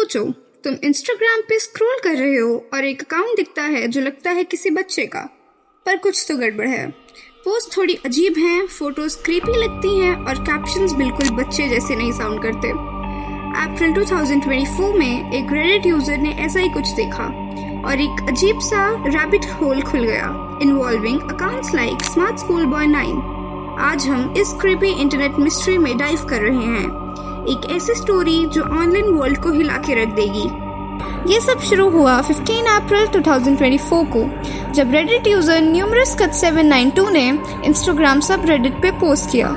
सोचो, तुम इंस्टाग्राम पे स्क्रॉल कर रहे हो और एक अकाउंट दिखता है जो लगता है किसी बच्चे का, पर कुछ तो गड़बड़ है। पोस्ट थोड़ी अजीब हैं, फोटोज क्रीपी लगती हैं और कैप्शंस बिल्कुल बच्चे जैसे नहीं साउंड करते। अप्रैल 2024 में एक रेडिट यूजर ने ऐसा ही कुछ देखा और एक अजीब सा रैबिट होल खुल गया, involving accounts like smart school boy 9। आज हम इस क्रीपी इंटरनेट मिस्ट्री में डाइव कर रहे हैं, एक ऐसी स्टोरी जो ऑनलाइन वर्ल्ड को हिला के रख देगी। ये सब शुरू हुआ 15 अप्रैल 2024 को, जब रेडिट यूजर numerous792 ने इंस्टाग्राम सब रेडिट पे पोस्ट किया।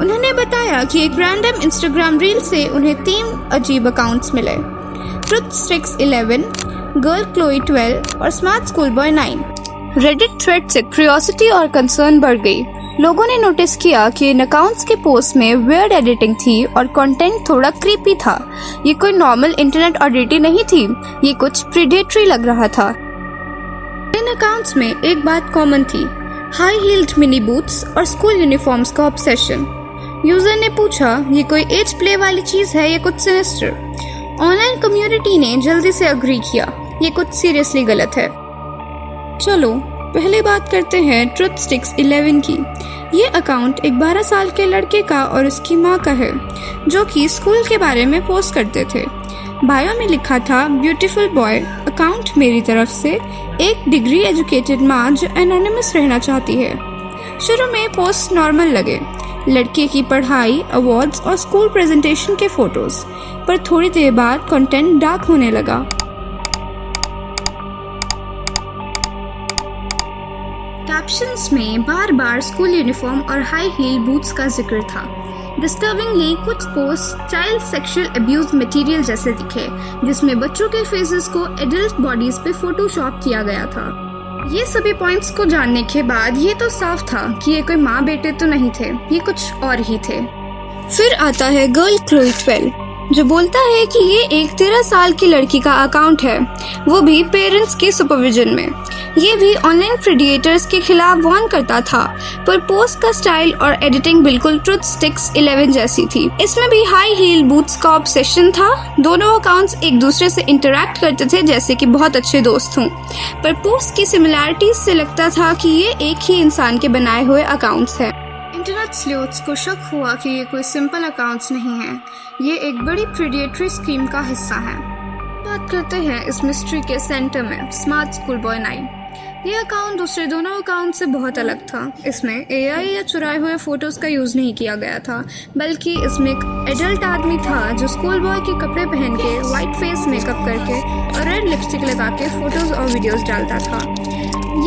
उन्होंने बताया कि एक रैंडम इंस्टाग्राम रील से उन्हें 3 अजीब अकाउंट्स मिले, ट्रुथ स्टिक्स 11, गर्ल क्लोई 12 और smart school boy 9। Reddit thread से क्यूरियोसिटी और कंसर्न बढ़ गई। लोगों ने नोटिस किया कि इन अकाउंट्स के पोस्ट में वियर्ड एडिटिंग थी और कंटेंट थोड़ा क्रीपी था। ये कोई नॉर्मल इंटरनेट ऑडिटी नहीं थी, ये कुछ प्रीडेटरी लग रहा था। इन अकाउंट्स में एक बात कॉमन थी, हाई हील्ड मिनी बूट्स और स्कूल यूनिफॉर्म्स का ऑब्सेशन। यूजर ने पूछा, ये कोई एज प्ले वाली चीज है या कुछ सिनिस्टर? ऑनलाइन कम्युनिटी ने जल्दी से अग्री किया, ये कुछ सीरियसली गलत है। चलो पहले बात करते हैं ट्रुथ स्टिक्स 11 की। ये अकाउंट एक 12 साल के लड़के का और उसकी माँ का है, जो कि स्कूल के बारे में पोस्ट करते थे। बायो में लिखा था, ब्यूटीफुल बॉय, अकाउंट मेरी तरफ से, एक डिग्री एजुकेटेड माँ जो एनोनिमस रहना चाहती है। शुरू में पोस्ट नॉर्मल लगे, लड़के की पढ़ाई, अवार्ड्स और स्कूल प्रेजेंटेशन के फोटोज, पर थोड़ी देर बाद कंटेंट डार्क होने लगा। कैप्शंस में बार बार स्कूल यूनिफॉर्म और हाई हील बूट्स का जिक्र था। डिस्टर्बिंगली कुछ post child sexual abuse material जैसे दिखे, जिसमें बच्चों के फेसेस को एडल्ट बॉडीज पे फोटोशॉप किया गया था। ये सभी पॉइंट्स को जानने के बाद ये तो साफ था कि ये कोई माँ बेटे तो नहीं थे, ये कुछ और ही थे। फिर आता है गर्ल क्लोई 12, जो बोलता है कि ये एक 13 साल की लड़की का अकाउंट है, वो भी पेरेंट्स के सुपरविजन में। ये भी ऑनलाइन प्रेडिएटर्स के खिलाफ वार्न करता था, पर पोस्ट का स्टाइल और एडिटिंग बिल्कुल ट्रुथ स्टिक्स 11 जैसी थी। इसमें भी हाई हील बूट्स का ऑब्सेशन था। दोनों अकाउंट्स एक दूसरे से इंटरैक्ट करते थे जैसे कि बहुत अच्छे दोस्त हों, पर पोस्ट की सिमिलैरिटीज से लगता था कि ये एक ही इंसान के बनाए हुए अकाउंट्स हैं। इंटरनेट स्लूथ्स को शक हुआ कि ये कोई सिंपल अकाउंट्स नहीं हैं, ये एक बड़ी प्रेडिएटरी स्कीम का हिस्सा है। बात करते हैं इस मिस्ट्री के सेंटर में, स्मार्ट स्कूल बॉय 9। ये अकाउंट दूसरे दोनों अकाउंट से बहुत अलग था। इसमें एआई या चुराए हुए फोटोज का यूज नहीं किया गया था, बल्कि इसमें एक एडल्ट आदमी था जो स्कूल बॉय के कपड़े पहन के, व्हाइट फेस मेकअप करके और रेड लिपस्टिक लगा के फोटोज और वीडियोस डालता था।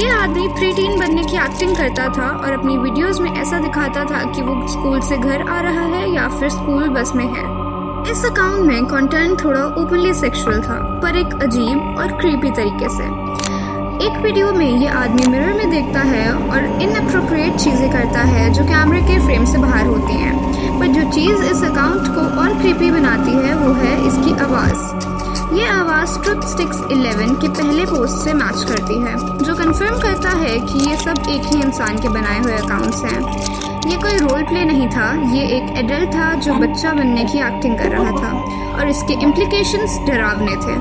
ये आदमी प्रीटीन बनने की एक्टिंग करता था और अपनी वीडियोस में ऐसा दिखाता था कि वो स्कूल से घर आ रहा है या फिर स्कूल बस में है। इस अकाउंट में कंटेंट थोड़ा ओपनली सेक्सुअल था, पर एक अजीब और क्रीपी तरीके से। एक वीडियो में ये आदमी मिरर में देखता है और इनअप्रोप्रिएट चीजें करता है जो कैमरे के फ्रेम से बाहर होती हैं, पर जो चीज इस अकाउंट को और क्रीपी बनाती है वो है इसकी आवाज। ये आवाज ट्रुथ स्टिक्स 11 के पहले पोस्ट से मैच करती है, जो कंफर्म करता है कि ये सब एक ही इंसान के बनाए हुए अकाउंट्स हैं। ये कोई रोल प्ले नहीं था, ये एक एडल्ट था जो बच्चा बनने की एक्टिंग कर रहा था और इसके इम्प्लीकेशंस डरावने थे।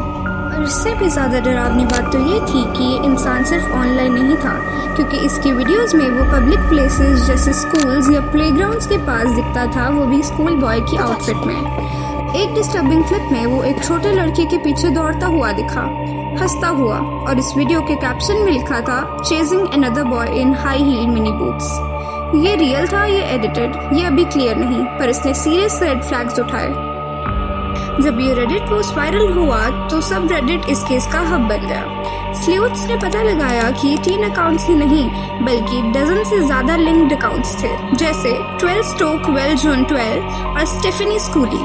और इससे भी ज़्यादा डरावनी बात तो ये थी कि ये इंसान सिर्फ ऑनलाइन नहीं था, क्योंकि इसकी वीडियोस में वो पब्लिक प्लेसेस जैसे स्कूल्स या प्लेग्राउंड्स के पास दिखता था, वो भी स्कूल बॉय की आउटफिट में। एक डिस्टर्बिंग क्लिप में वो एक छोटे लड़के के पीछे दौड़ता हुआ दिखा, हंसता हुआ, और इस वीडियो के कैप्शन में लिखा था, chasing another boy in high heel mini boots. ये रियल था, ये एडिटेड, ये अभी क्लियर नहीं, पर इसने सीरियस रेड फ्लैग्स उठाए। जब ये रेडिट पोस्ट वायरल हुआ तो सब रेडिट इस केस का हब बन गया। स्लूथ्स ने पता लगाया कि 3 अकाउंट्स ही नहीं, बल्कि डजन से ज्यादा लिंक्ड अकाउंट्स थे, जैसे 12 स्टोक वेल जून 12 और स्टेफनी स्कूली।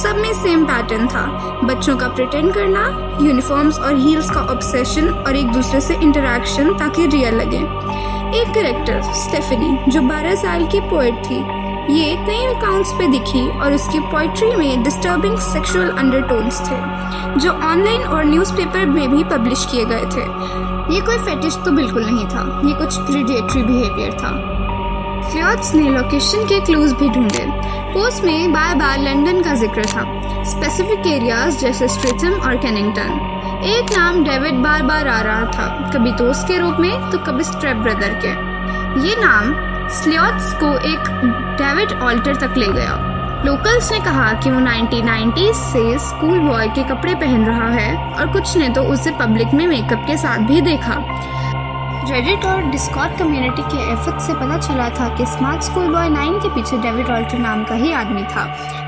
सब में सेम पैटर्न था, बच्चों का प्रिटेंड करना, यूनिफॉर्म्स और हील्स का ऑब्सेशन और एक दूसरे से इंटरैक्शन ताकि रियल लगे। एक कैरेक्टर स्टेफनी जो 12 साल की पोएट थी, ये कई अकाउंट्स पे दिखी और उसकी पोइट्री में डिस्टर्बिंग सेक्सुअल अंडरटोन्स थे, जो ऑनलाइन और न्यूज़पेपर में भी पब्लिश किए गए थे। ये कोई फेटिश तो बिल्कुल नहीं था, ये कुछ प्रीडेटरी बिहेवियर था। स्लॉट्स ने लोकेशन के क्लूज भी ढूंढे। पोस्ट में बार बार लंदन का जिक्र था, स्पेसिफिक एरियाज जैसे स्ट्रेथम और केनिंगटन। एक नाम डेविड बार बार आ रहा था, कभी दोस्त के रूप में तो कभी स्ट्रेप ब्रदर के। ये नाम स्लॉट्स को एक डेविड ऑल्टर तक ले गया। लोकल्स ने कहा कि वो 1990s से स्कूल बॉय के कपड़े पहन रहा है और कुछ ने तो उसे पब्लिक में मेकअप के साथ भी देखा। रेडिट और डिस्कॉर्ड कम्युनिटी के एफर्ट से पता चला था कि स्मार्ट स्कूल बॉय 9 के पीछे डेविड ऑल्टर नाम का ही आदमी था।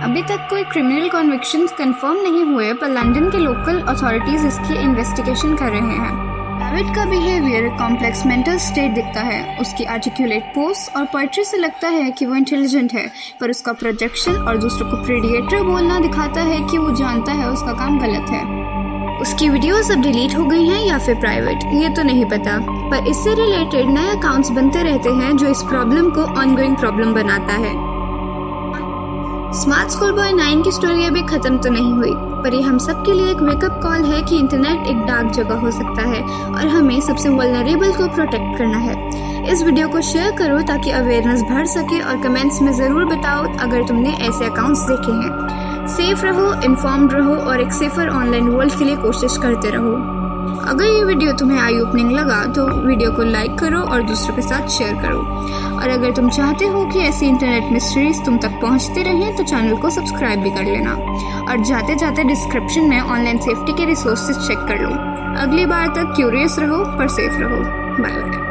अभी तक कोई क्रिमिनल कन्विक्शंस कंफर्म नहीं हुए, पर लंदन के लोकल अथॉरिटीज इसकी इन्वेस्टिगेशन कर रहे हैं। डेविड का बिहेवियर कॉम्प्लेक्स मेंटल स्टेट दिखता है। उसकी आर्टिकुलेट पोस्ट और पोएट्री से लगता है कि वो इंटेलिजेंट है, पर उसका प्रोजेक्शन और दूसरों को प्रेडिएटर बोलना दिखाता है कि वो जानता है उसका काम गलत है। उसकी वीडियोस अब डिलीट हो गई हैं या फिर प्राइवेट, ये तो नहीं पता, पर इससे रिलेटेड नए अकाउंट्स बनते रहते हैं जो इस प्रॉब्लम को ऑनगोइंग प्रॉब्लम बनाता है। स्मार्ट स्कूल बॉय 9 की स्टोरी अभी खत्म तो नहीं हुई, पर ये हम सब के लिए एक वेकअप कॉल है कि इंटरनेट एक डार्क जगह हो सकता है और हमें सबसे वल्नरेबल को प्रोटेक्ट करना है। इस वीडियो को शेयर करो ताकि अवेयरनेस बढ़ सके और कमेंट्स में ज़रूर बताओ अगर तुमने ऐसे अकाउंट्स देखे हैं। सेफ रहो, इन्फॉर्म्ड रहो और एक सेफर ऑनलाइन वर्ल्ड के लिए कोशिश करते रहो। अगर ये वीडियो तुम्हें आई ओपनिंग लगा तो वीडियो को लाइक करो और दूसरों के साथ शेयर करो। और अगर तुम चाहते हो कि ऐसी इंटरनेट मिस्ट्रीज तुम तक पहुंचते रहें तो चैनल को सब्सक्राइब भी कर लेना। और जाते जाते डिस्क्रिप्शन में ऑनलाइन सेफ्टी के रिसोर्सेज चेक कर लो। अगली बार तक क्यूरियस रहो पर सेफ रहो। Bye bye.